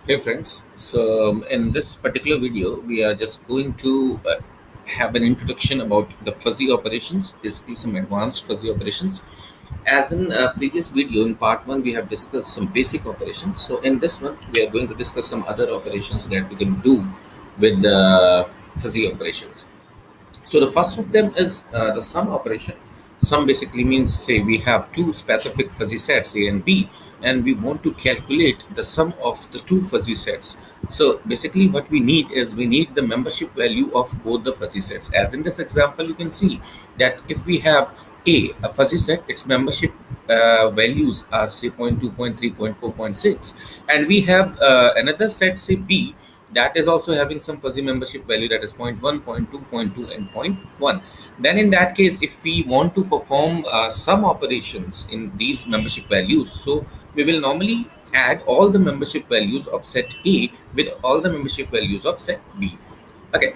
Hey friends, in this particular video, we are just going to have an introduction about the fuzzy operations, basically some advanced fuzzy operations. As in previous video, in part 1, we have discussed some basic operations. So in this one, we are going to discuss some other operations that we can do with the fuzzy operations. So the first of them is the sum operation. Sum basically means, say, we have two specific fuzzy sets A and B, and we want to calculate the sum of the two fuzzy sets. So basically, what we need is we need the membership value of both the fuzzy sets. As in this example, you can see that if we have a fuzzy set, its membership values are say zero point 0.2, zero point 0.3, zero point 0.4, zero point 0.6, and we have another set, say B, that is also having some fuzzy membership value, that is zero point 0.1, zero point 0.2, zero point 0.2, and zero point 0.1. Then in that case, if we want to perform some operations in these membership values, so we will normally add all the membership values of set A with all the membership values of set B. Okay,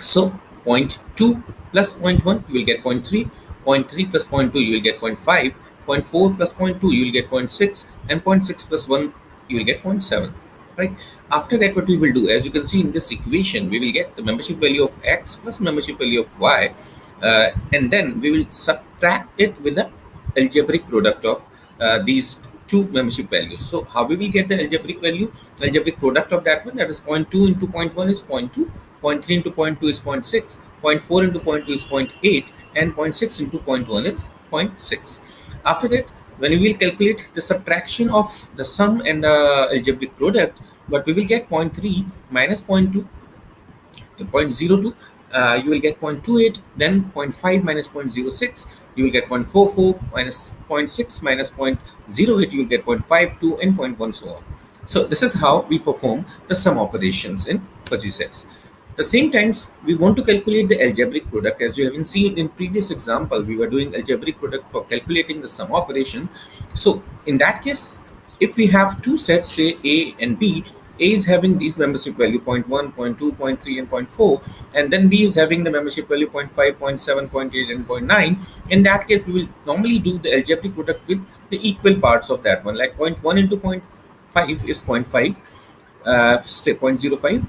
so zero point 0.2 plus zero point 0.1, you will get zero point 0.3, zero point 0.3 plus zero point 0.2, you will get zero point 0.5, 0.4 plus zero point 0.2, you will get zero point 0.6, and zero point 0.6 plus 1, you will get zero point 0.7. Right. After that, what we will do, as you can see in this equation, we will get the membership value of x plus membership value of y, and then we will subtract it with the algebraic product of these two membership values. So how we will get the algebraic value? Algebraic product of that one, that is zero point 0.2 into zero point 0.1 is 0.2, zero point 0.3 into zero point 0.2 is 0.6, 0.4 into zero point 0.2 is 0.8, and zero point 0.6 into zero point 0.1 is 0.6. After that, when we will calculate the subtraction of the sum and the algebraic product, what we will get, zero point 0.3 minus 0.2, 0.02, you will get 0.28, then zero point 0.5 minus 0.06, you will get 0.44 minus zero point 0.6 minus 0.08, you will get 0.52 and zero point 0.1, so on. So this is how we perform the sum operations in fuzzy sets. The same times, we want to calculate the algebraic product. As you have seen in previous example, we were doing algebraic product for calculating the sum operation. So in that case, if we have two sets, say A and B, A is having these membership value 0.1, 0.2, zero point 0.3, and zero point 0.4, and then B is having the membership value 0.5, 0.7, 0.8, and zero point 0.9. In that case, we will normally do the algebraic product with the equal parts of that one, like 0.1 into 0.5 is zero point 0.5, say 0.05, zero point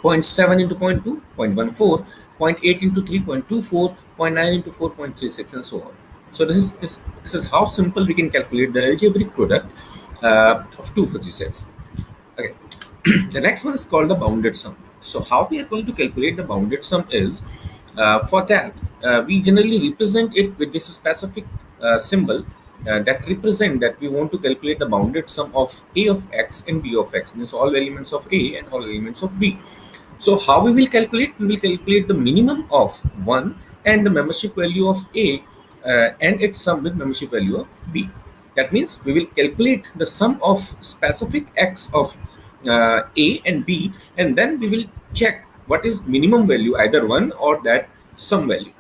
0.7 into 0.2, 0.14, zero point 0.8 into 3.24, zero point 0.9 into 4.36, and so on. So this is how simple we can calculate the algebraic product of two fuzzy sets. Okay. The next one is called the bounded sum. So how we are going to calculate the bounded sum is, for that, we generally represent it with this specific symbol that represent that we want to calculate the bounded sum of a of x and b of x. Means all elements of a and all elements of b. So how we will calculate? We will calculate the minimum of 1 and the membership value of A and its sum with membership value of B. That means we will calculate the sum of specific x of A and B, and then we will check what is minimum value, either 1 or that sum value.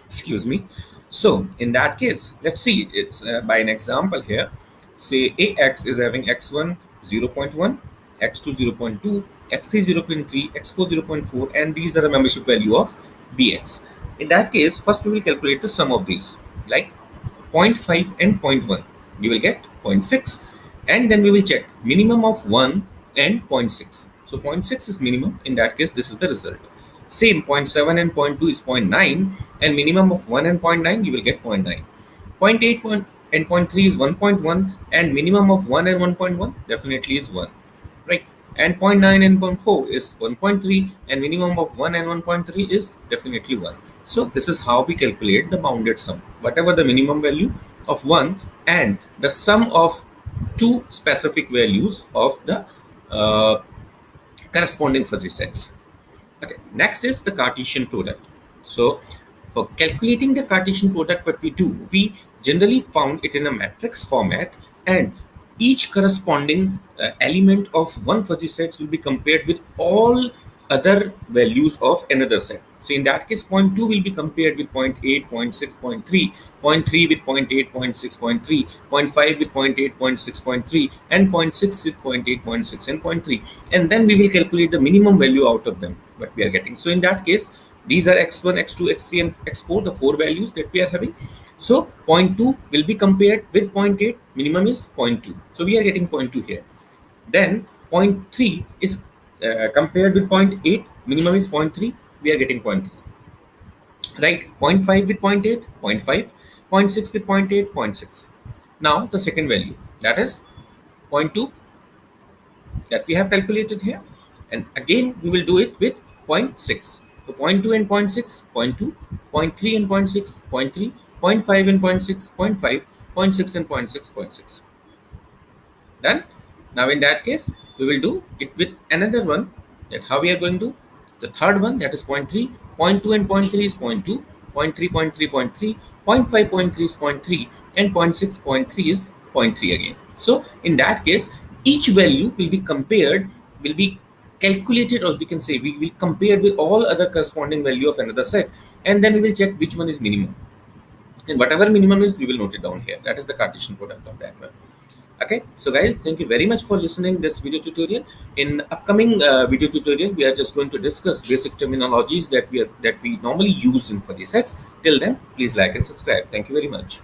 Excuse me. So in that case, let's see, it's by an example here. Say ax is having x1 0.1, x2 0.2, x3 0.3, x4 0.4, and these are the membership value of bx. In that case, first we will calculate the sum of these, like 0.5 and zero point 0.1, you will get 0.6, and then we will check minimum of 1 and 0.6. So 0.6 is minimum. In that case, this is the result. Same, 0.7 and zero point 0.2 is 0.9, and minimum of 1 and zero point 0.9, you will get 0.9. 0.8 and zero point 0.3 is 1.1, and minimum of 1 and 1.1 definitely is 1, right? And 0.9 and 0.4 is 1.3, and minimum of 1 and 1.3 is definitely 1. So this is how we calculate the bounded sum. Whatever the minimum value of 1 and the sum of two specific values of the corresponding fuzzy sets. Okay, next is the Cartesian product. So for calculating the Cartesian product, what we do, we generally found it in a matrix format, and each corresponding element of one fuzzy set will be compared with all other values of another set. So in that case, 0.2 will be compared with 0.8, 0.6, 0.3, 0.3 with 0.8, 0.6, 0.3, 0.5 with 0.8, 0.6, 0.3, and 0.6 with 0.8, 0.6, and 0.3. And then we will calculate the minimum value out of them, what we are getting. So in that case, these are x1, x2, x3, and x4, the four values that we are having. So 0.2 will be compared with 0.8, minimum is 0.2. So we are getting 0.2 here. Then point 3 is compared with point 8, minimum is point 3, we are getting point 3, right? Point 5 with point 8, point 5, point 6 with point 8, point 6. Now the second value, that is point 2, that we have calculated here, and again we will do it with point 0.6. So point 2 and point 0.6, point 2, point 3 and point 0.6, point 3, point 5 and point 0.6, point 5, point 0.6 and point 0.6, point 0.6. Done. Now in that case, we will do it with another one. That how we are going to, the third one, that is point 3, point 2 and point 3 is point 2, point 3, point 3, point 3, point 5, point 3 is point 3, and point 6, point 3 is point 3 again. So in that case, each value will be compared, will be calculated, or we can say we will compare with all other corresponding value of another set, and then we will check which one is minimum, and whatever minimum is, we will note it down here. That is the Cartesian product of that one. Okay, so guys, thank you very much for listening this video tutorial. In upcoming video tutorial, we are just going to discuss basic terminologies that we normally use in fuzzy sets. Till then, please like and subscribe. Thank you very much.